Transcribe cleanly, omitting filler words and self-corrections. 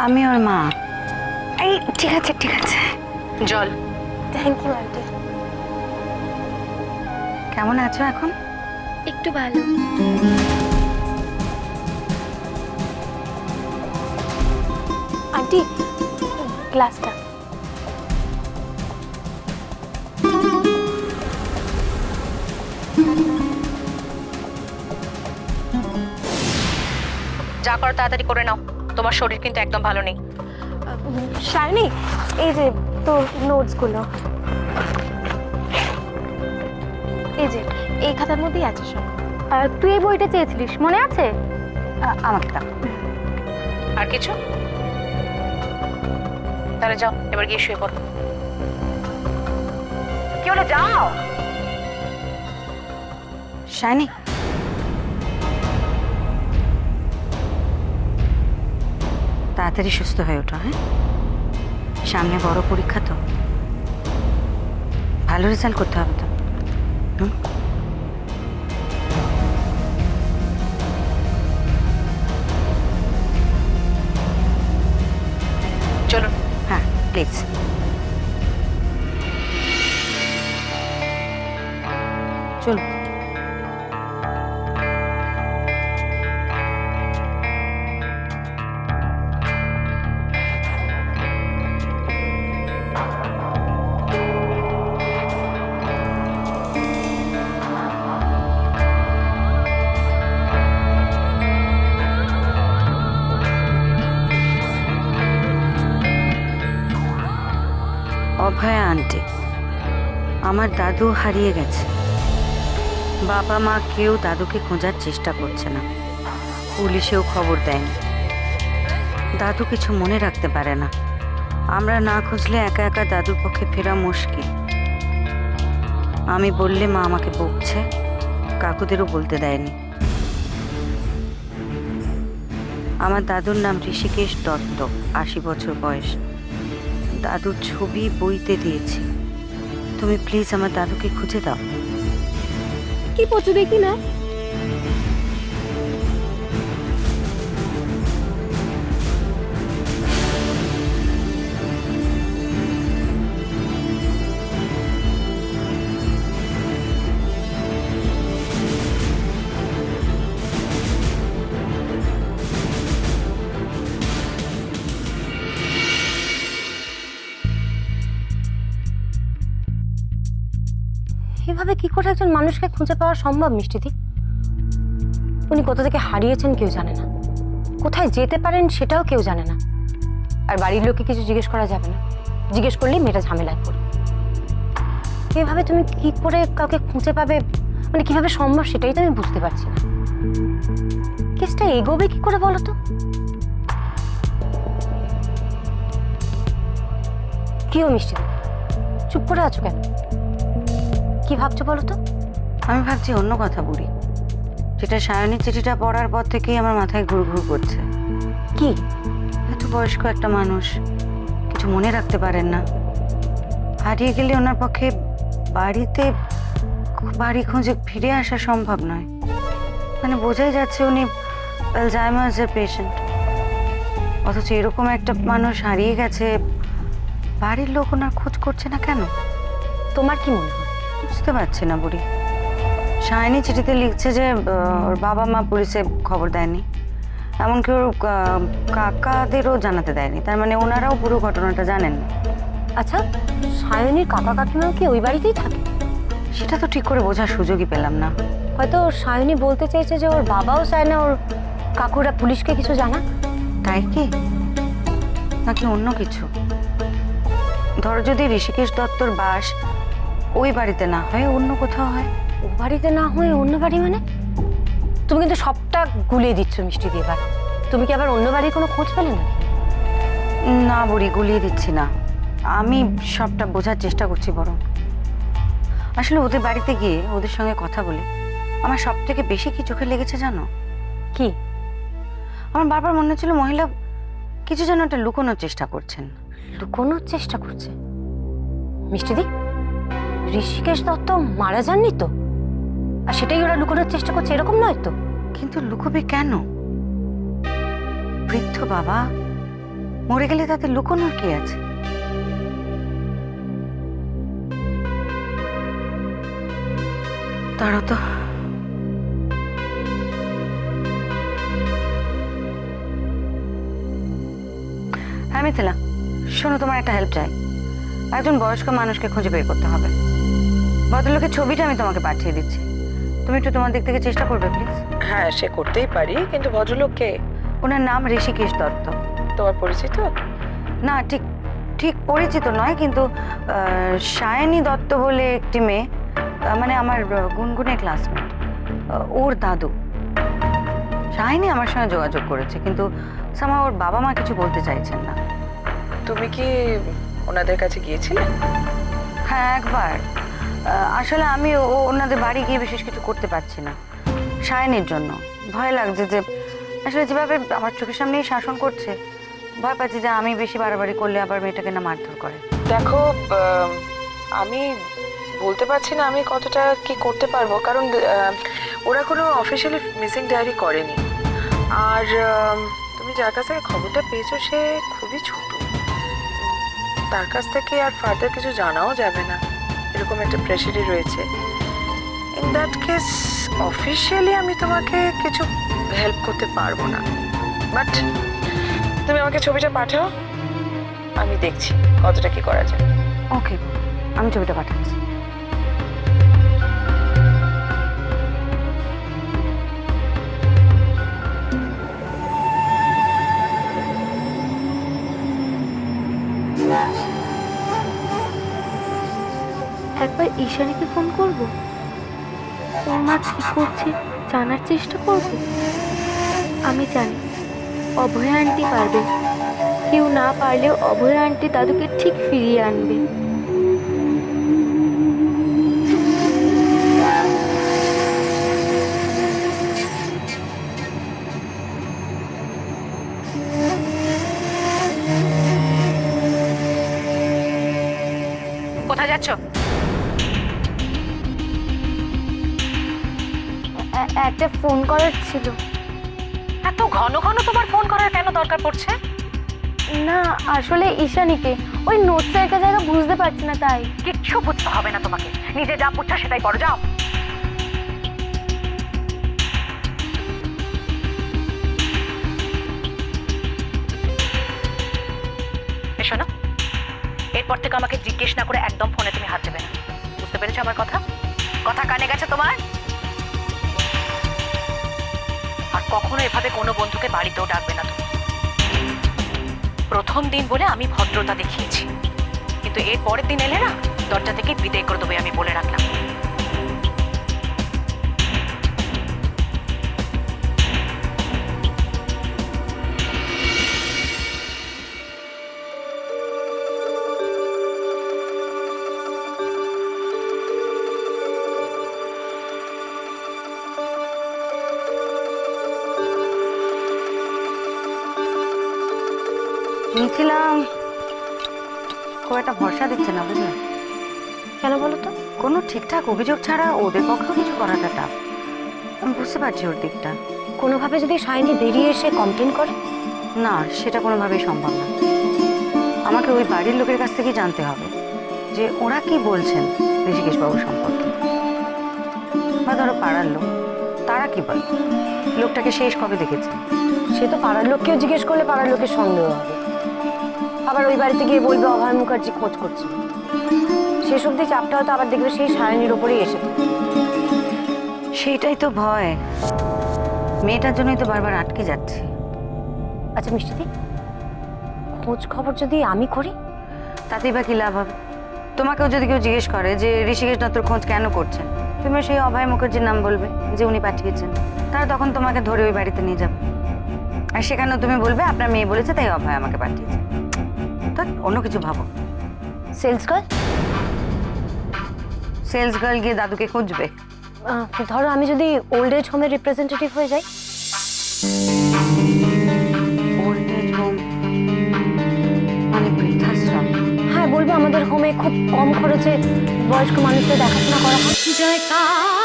আমি ওর মা। এই ঠিক আছে ঠিক আছে। জল। Thank you aunty. কেমন আছো এখন? একটু ভালো। আন্টি গ্লাসটা। যা করো তাড়াতাড়ি করে নাও, তোমার শরীর কিন্তু একদম ভালো নেই। শালিনী, এই যে তোর নোটসগুলো, এই যে এই খাতার মধ্যেই আছে সব। তুই এই বইটা চেয়েছিলিস, মনে আছে? আমাকে দাও। আর কিছু? তাহলে যাও, এবার গিয়ে শুয়ে পড়ো। কি হলো, যাও। শাইনি, তাড়াতাড়ি সুস্থ হয়ে ওঠো। হ্যাঁ, সামনে বড় পরীক্ষা তো, ভালো রেজাল্ট করতে হবে তো। হুম, চলুন। হ্যাঁ প্লিজ। চলো। অভয়া আন্টি, আমার দাদু হারিয়ে গেছে। বাবা মা কেউ দাদুকে খোঁজার চেষ্টা করছে না, পুলিশেও খবর দেয়নি। দাদু কিছু মনে রাখতে পারে না। আমরা না খুঁজলে একা একা দাদুর পক্ষে ফেরা মুশকিল। আমি বললে মা আমাকে বকছে, কাকুদেরও বলতে দেয়নি। আমার দাদুর নাম ঋষিকেশ দত্ত, ৮০ বছর বয়স। দাদুর ছবি বইতে দিয়েছি। তুমি প্লিজ আমার দাদুকে খুঁজে দাও। কি পড়ছো দেখি না। এভাবে কি করে একজন মানুষকে খুঁজে পাওয়া সম্ভব মিষ্টিদি? উনি কোথা থেকে হারিয়েছেন কেউ জানে না, কোথায় যেতে পারেন সেটাও কেউ জানে না। আর বাড়ির লোককে কিছু জিজ্ঞেস করা যাবে না, জিজ্ঞেস করলেই মেয়েটা ঝামেলায় পড়ে। এভাবে তুমি কি করে কাউকে খুঁজে পাবে, মানে কিভাবে সম্ভব সেটাই তো আমি বুঝতে পারছি না। কেসটা এগোবে কি করে বলো তো? কি ও মিষ্টিদি, চুপ করে আছো কেন? কি ভাবছো বলো তো? আমি ভাবছি অন্য কথা বুড়ি, যেটা সায়নীর চিঠিটা পড়ার পর থেকেই আমার মাথায় ঘুরঘুর করছে। কি? এত বয়স্ক একটা মানুষ কিছু মনে রাখতে পারেন না, হারিয়ে গেলে ওনার পক্ষে বাড়ি খুঁজে ফিরে আসা সম্ভব নয়। মানে বোঝাই যাচ্ছে উনি অ্যালজাইমার্সের পেশেন্ট, অথচ এরকম একটা মানুষ হারিয়ে গেছে, বাড়ির লোক ওনার খোঁজ করছে না কেন? তোমার কি মনে হয়? বুঝতে পারছি না বুড়ি। সায়নী চিঠিতে লিখছে যে ওর বাবা মা পুলিশে খবর দেয়নি, এমনকি ওর কাকাদেরও জানাতে দেয়নি। তার মানে ওনারাও পুরো ঘটনাটা জানেন না। আচ্ছা, সায়নীর কাকা কাকিমাও কি ওই বাড়িতেই থাকে? সেটা তো ঠিক করে বোঝার সুযোগই পেলাম না। হয়তো সায়নী বলতে চেয়েছে যে ওর বাবাও চায় না ওর কাকুরা পুলিশকে কিছু জানাক। তাই কি, নাকি অন্য কিছু? ধরো যদি ঋষিকেশ দত্তর বাস ওই বাড়িতে না হয় অন্য কোথাও হয়। ও বাড়িতে না হয়ে অন্য বাড়ি মানে? তুমি কিন্তু সবটা গুলিয়ে দিচ্ছ মিষ্টি দিয়ে। এবার তুমি কি আবার অন্য বাড়ির কোনো খোঁজ পেলে না? না বুড়ি, গুলিয়ে দিচ্ছি না, আমি সবটা বোঝার চেষ্টা করছি। বরং আসলে ওদের বাড়িতে গিয়ে ওদের সঙ্গে কথা বলে আমার সব থেকে বেশি কি চোখে লেগেছে জানো? কি? আমার বারবার মনে হচ্ছিল মহিলা কিছু যেন একটা লুকোনোর চেষ্টা করছেন। লুকোনোর চেষ্টা করছে? মিষ্টিদি, ঋষিকেশ দত্ত মারা যাননি তো? আর সেটাই ওরা লুকোনোর চেষ্টা করছে, এরকম নয় তো? কিন্তু লুকোবে কেন? বৃদ্ধ বাবা, মরে গেলে তাতে লুকোনোর কি আছে? তারা তো হ্যাঁ মিথিলা, শোনো, তোমার একটা হেল্প চাই। একজন বয়স্ক মানুষকে খুঁজে বের করতে হবে। ভদ্রলোকের ছবিটা আমি তোমাকে পাঠিয়ে দিচ্ছি, তুমি একটু তোমার দিক থেকে চেষ্টা করবে প্লিজ। হ্যাঁ, সে করতেই পারি, কিন্তু ভদ্রলোক কে? ওনার নাম ঋষিকেশ দত্ত। তোমার পরিচিত? না, ঠিক ঠিক পরিচিত নয়, কিন্তু সায়নী দত্ত বলে একটি মেয়ে, মানে আমার গুনগুনের ক্লাসমেট, ওর দাদু। সায়নী আমার সঙ্গে যোগাযোগ করেছে, কিন্তু সামা ওর বাবা মা কিছু বলতে চাইছেন না। তুমি কি ওনাদের কাছে গিয়েছিলে? হ্যাঁ, একবার। আসলে আমি ওনাদের বাড়ি গিয়ে বিশেষ কিছু করতে পারছি না সায়নীর জন্য। ভয় লাগছে যে আসলে যেভাবে আমার চোখের সামনেই শাসন করছে, ভয় পাচ্ছি যে আমি বেশি বাড়াবাড়ি করলে আবার মেয়েটাকে না মারধর করে। দেখো, আমি বলতে পারছি না আমি কতটা কি করতে পারবো, কারণ ওরা কোনো অফিসিয়ালি মিসিং ডায়েরি করেনি। আর তুমি যার কাছ থেকে খবরটা পেয়েছো সে খুবই ছোট, তার কাছ থেকে আর ফার্দার কিছু জানাও যাবে না, এরকম একটা প্রেশারই রয়েছে। ইন দ্যাট কেস অফিসিয়ালি আমি তোমাকে কিছু হেল্প করতে পারবো না, বাট তুমি আমাকে ছবিটা পাঠাও, আমি দেখছি কতটা কি করা যায়। ওকে, আমি ছবিটা পাঠাচ্ছি। একবার ঈশানীকে ফোন করব, ওর মা কি করছে জানার চেষ্টা করব। আমি জানি অভয়া আন্টি পারবে, কেউ না পারলেও অভয়া আন্টি দাদুকে ঠিক ফিরিয়ে আনবে। কোথায় যাচ্ছ? একটা ফোন করার ছিল। এত ঘন ঘন তোমার ফোন করার কেন দরকার পড়ছে? না, আসলে ঈশানীকে ওই নোটসের একটা জায়গা বুঝতে পারছি না, তাই। কিচ্ছু বুঝতে হবে না তোমাকে, নিজে যা বুঝছো সেটাই করো, যাও। এসো না, এরপর থেকে আমাকে জিজ্ঞেস না করে একদম ফোনে তুমি হাত দেবে না, বুঝতে পেরেছো আমার কথা? কথা কানে গেছে তোমার? আর কখনো এভাবে কোনো বন্ধুকে বাড়িতেও ডাকবে না তুমি। প্রথম দিন বলে আমি ভদ্রতা দেখিয়েছি, কিন্তু এর পরের দিন এলে না, দরজা থেকে বিদায় করে দেবে, আমি বলে রাখলাম। মিথিলা খুব একটা ভরসা দিচ্ছে না, বুঝলে? কেন বলো তো? কোনো ঠিকঠাক অভিযোগ ছাড়া ওদের পক্ষেও কিছু করাটা টাফ। আমি বুঝতে পারছি ওর দিকটা। কোনোভাবে যদি সায়নী বেরিয়ে এসে কমপ্লেন করে? না, সেটা কোনোভাবেই সম্ভব না। আমাকে ওই বাড়ির লোকের কাছ থেকেই জানতে হবে যে ওরা কি বলছেন ঋষিকেশবাবু সম্পর্কে। বা ধরো পাড়ার লোক, তারা কি বলে, লোকটাকে শেষ কবে দেখেছে। সে তো পাড়ার লোককেও জিজ্ঞেস করলে পাড়ার লোকের সন্দেহ হবে, আবার ওই বাড়িতে গিয়ে বলবে অভয় মুখার্জি খোঁজ করছে। শেষ অব্দি চাপটা হয়তো আবার দেখবে সেই সায়নীর ওপরেই এসে। সেইটাই তো ভয়, মেয়েটার জন্যই তো বারবার আটকে যাচ্ছে। আচ্ছা মিষ্টিদি, খোঁজ খবর যদি আমি করি তাতেই বা কি লাভ হবে? তোমাকেও যদি কেউ জিজ্ঞেস করে যে ঋষিকেশ দত্তর খোঁজ কেন করছেন, তুমি সেই অভয় মুখার্জির নাম বলবে যে উনি পাঠিয়েছেন। তারা তখন তোমাকে ধরে ওই বাড়িতে নিয়ে যাবে, আর সেখানেও তুমি বলবে আপনার মেয়ে বলেছে তাই অভয় আমাকে পাঠিয়েছে। তো অন্য কিছু ভাবো। Sales girl? সেলস গার্ল গিয়ে দাদুকে খুঁজবে? ধরো আমি যদি ওল্ড এজ হোমের রিপ্রেজেন্টেটিভ হয়ে যাই। ওল্ড এজ হোম মানে বৃদ্ধাশ্রম? হ্যাঁ, বলবো আমাদের হোমে খুব কম খরচে বয়স্ক মানুষদের দেখাশোনা করা হয়। জয়কার